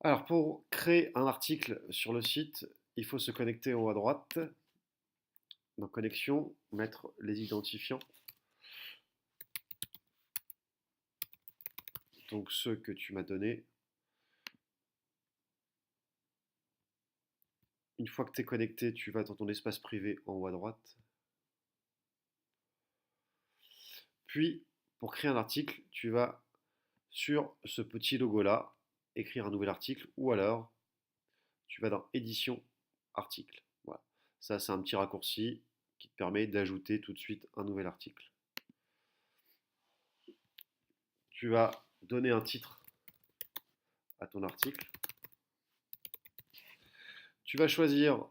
Alors, pour créer un article sur le site, il faut se connecter en haut à droite, dans Connexion, mettre les identifiants, donc ceux que tu m'as donnés. Une fois que tu es connecté, tu vas dans ton espace privé en haut à droite. Puis, pour créer un article, tu vas sur ce petit logo-là, écrire un nouvel article, ou alors tu vas dans Édition, Article. Voilà. Ça, c'est un petit raccourci qui te permet d'ajouter tout de suite un nouvel article. Tu vas donner un titre à ton article. Tu vas choisir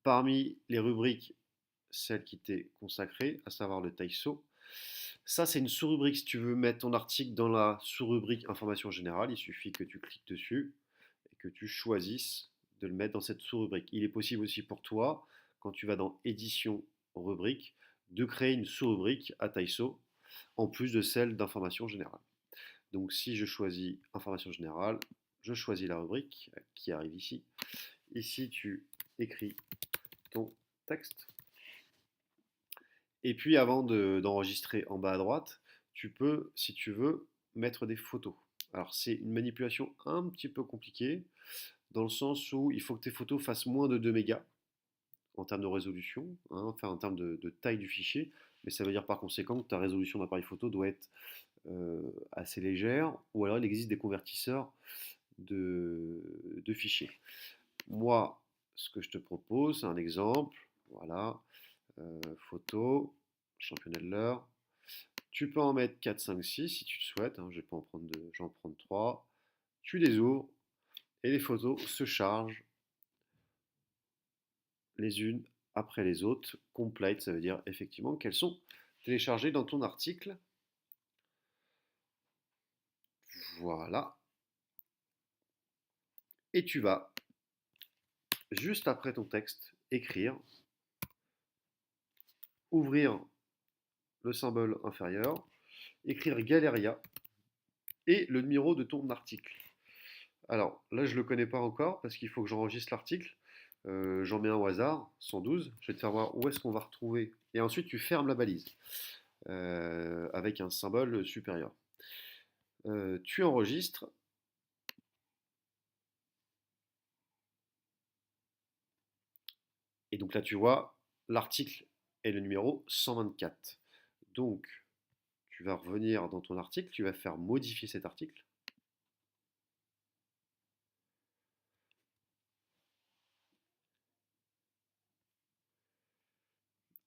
parmi les rubriques celle qui t'est consacrée, à savoir le taïso. Ça, c'est une sous-rubrique. Si tu veux mettre ton article dans la sous-rubrique information générale, il suffit que tu cliques dessus et que tu choisisses de le mettre dans cette sous-rubrique. Il est possible aussi pour toi, quand tu vas dans édition rubrique, de créer une sous-rubrique à taïso en plus de celle d'information générale. Donc si je choisis information générale, je choisis la rubrique qui arrive ici. Ici, tu écris ton texte. Et puis avant d'enregistrer en bas à droite, tu peux, si tu veux, mettre des photos. Alors c'est une manipulation un petit peu compliquée, dans le sens où il faut que tes photos fassent moins de 2 mégas en termes de résolution, hein, enfin en termes de taille du fichier, mais ça veut dire par conséquent que ta résolution d'appareil photo doit être assez légère, ou alors il existe des convertisseurs de fichiers. Moi, ce que je te propose, c'est un exemple, voilà, photo, championnat de l'heure. Tu peux en mettre 4, 5, 6 si tu le souhaites, hein, je vais pas en prendre 2, j'en prends 3. Tu les ouvres et les photos se chargent les unes après les autres. Complete, ça veut dire effectivement qu'elles sont téléchargées dans ton article. Voilà. Et tu vas, juste après ton texte, écrire, ouvrir le symbole inférieur, écrire Galeria et le numéro de ton article. Alors là, je ne le connais pas encore parce qu'il faut que j'enregistre l'article. J'en mets un au hasard, 112. Je vais te faire voir où est-ce qu'on va retrouver. Et ensuite, tu fermes la balise avec un symbole supérieur. Tu enregistres. Et donc là, tu vois, l'article est le numéro 124. Donc, tu vas revenir dans ton article, tu vas faire modifier cet article.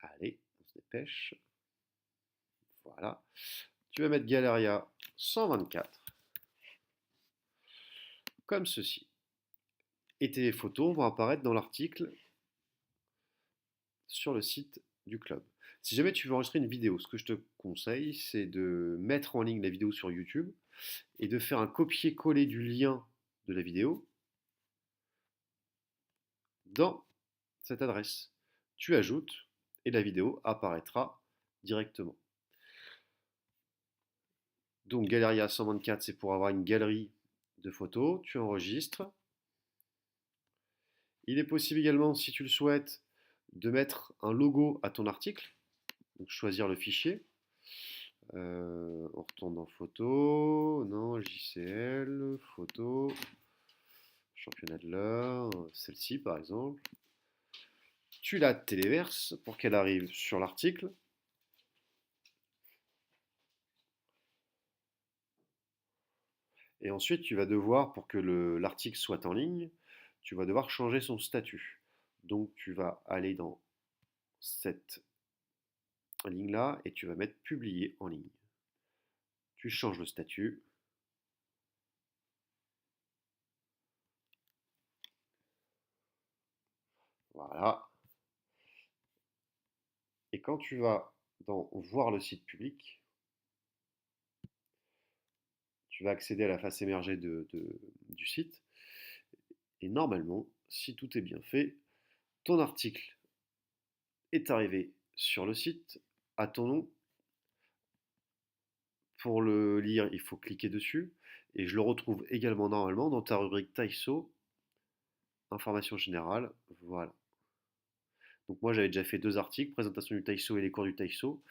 Allez, on se dépêche. Voilà. Tu vas mettre Galeria 124, comme ceci. Et tes photos vont apparaître dans l'article sur le site du club. Si jamais tu veux enregistrer une vidéo, ce que je te conseille, c'est de mettre en ligne la vidéo sur YouTube et de faire un copier-coller du lien de la vidéo dans cette adresse. Tu ajoutes et la vidéo apparaîtra directement. Donc Galeria 124, c'est pour avoir une galerie de photos. Tu enregistres. Il est possible également, si tu le souhaites, de mettre un logo à ton article. Donc choisir le fichier. On retourne dans photo, non, JCL, photo, championnat de l'heure, celle-ci par exemple. Tu la téléverses pour qu'elle arrive sur l'article. Et ensuite, tu vas devoir, pour que l'article soit en ligne, tu vas devoir changer son statut. Donc tu vas aller dans cette ligne-là et tu vas mettre publier en ligne. Tu changes le statut. Voilà. Et quand tu vas dans voir le site public, tu vas accéder à la face émergée du site. Et normalement, si tout est bien fait, ton article est arrivé sur le site à ton nom. Pour le lire, il faut cliquer dessus. Et je le retrouve également normalement dans ta rubrique Taïso, information générale. Voilà. Donc moi j'avais déjà fait deux articles, présentation du Taïso et les cours du Taïso.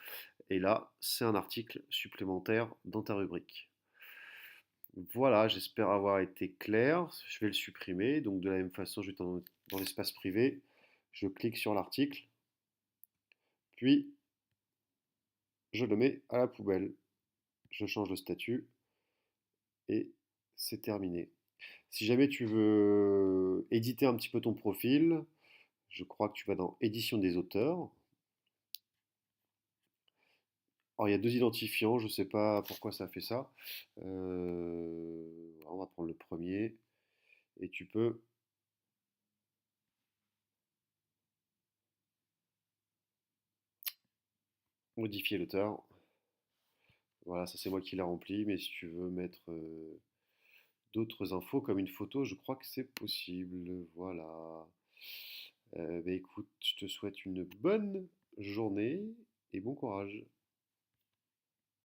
Et là, c'est un article supplémentaire dans ta rubrique. Voilà, j'espère avoir été clair. Je vais le supprimer. Donc de la même façon, je vais dans l'espace privé. Je clique sur l'article, puis je le mets à la poubelle. Je change de statut et c'est terminé. Si jamais tu veux éditer un petit peu ton profil, je crois que tu vas dans édition des auteurs. Alors il y a deux identifiants, je ne sais pas pourquoi ça fait ça. On va prendre le premier et tu peux modifier l'auteur. Voilà, ça c'est moi qui l'ai rempli, mais si tu veux mettre d'autres infos comme une photo, je crois que c'est possible. Voilà. Bah écoute, je te souhaite une bonne journée et bon courage.